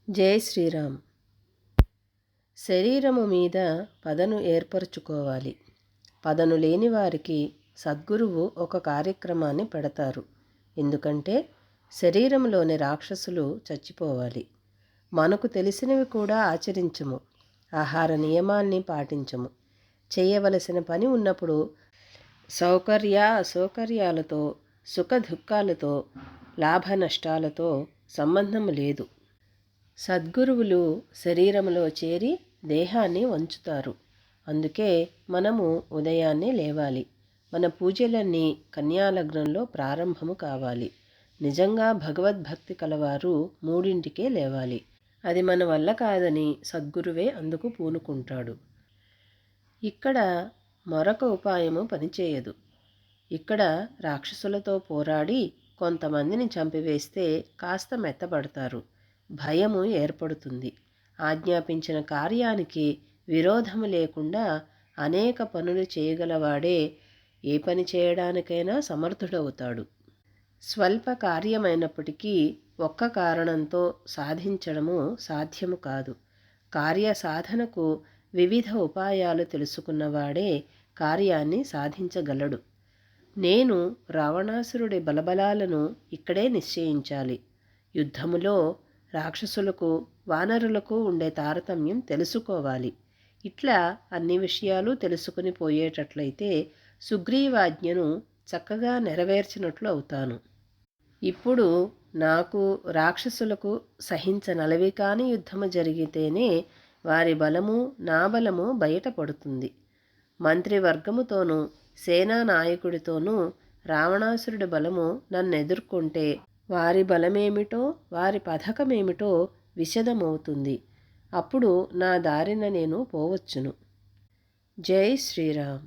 జై శ్రీరామ్. శరీరము మీద పదను ఏర్పరచుకోవాలి. పదను లేని వారికి సద్గురువు ఒక కార్యక్రమాన్ని పెడతారు. ఎందుకంటే శరీరంలోని రాక్షసులు చచ్చిపోవాలి. మనకు తెలిసినవి కూడా ఆచరించము. ఆహార నియమాల్ని పాటించము. చేయవలసిన పని ఉన్నప్పుడు అసౌకర్యాలతో, సుఖ దుఃఖాలతో, లాభ నష్టాలతో సంబంధం లేదు. సద్గురువులు శరీరంలో చేరి దేహాన్ని వంచుతారు. అందుకే మనము ఉదయాన్నే లేవాలి. మన పూజలన్నీ కన్యాలగ్నంలో ప్రారంభము కావాలి. నిజంగా భగవద్భక్తి కలవారు 3ంటికే లేవాలి. అది మన వల్ల కాదని సద్గురువే అందుకు పూనుకుంటాడు. ఇక్కడ మరొక ఉపాయము పనిచేయదు. ఇక్కడ రాక్షసులతో పోరాడి కొంతమందిని చంపివేస్తే కాస్త మెత్తబడతారు. భయము ఏర్పడుతుంది. ఆజ్ఞాపించిన కార్యానికి విరోధము లేకుండా అనేక పనులు చేయగలవాడే ఏ పని చేయడానికైనా సమర్థుడవుతాడు. స్వల్ప కార్యమైనప్పటికీ ఒక్క కారణంతో సాధించడము సాధ్యము కాదు. కార్య సాధనకు వివిధ ఉపాయాలు తెలుసుకున్నవాడే కార్యాన్ని సాధించగలడు. నేను రావణాసురుడి బలబలాలను ఇక్కడే నిశ్చయించాలి. యుద్ధములో రాక్షసులకు వానరులకు ఉండే తారతమ్యం తెలుసుకోవాలి. ఇట్లా అన్ని విషయాలు తెలుసుకుని పోయేటట్లయితే సుగ్రీవాజ్ఞను చక్కగా నెరవేర్చినట్లు అవుతాను. ఇప్పుడు నాకు రాక్షసులకు సహించనలవి కాని యుద్ధము జరిగితేనే వారి బలము నా బలము బయటపడుతుంది. మంత్రివర్గముతోనూ సేనా నాయకుడితోనూ రావణాసురుడి బలము నన్నెదుర్కొంటే వారి బలమేమిటో వారి పథకమేమిటో విశదమవుతుంది. అప్పుడు నా దారిన నేను పోవచ్చును. జై శ్రీరామ్.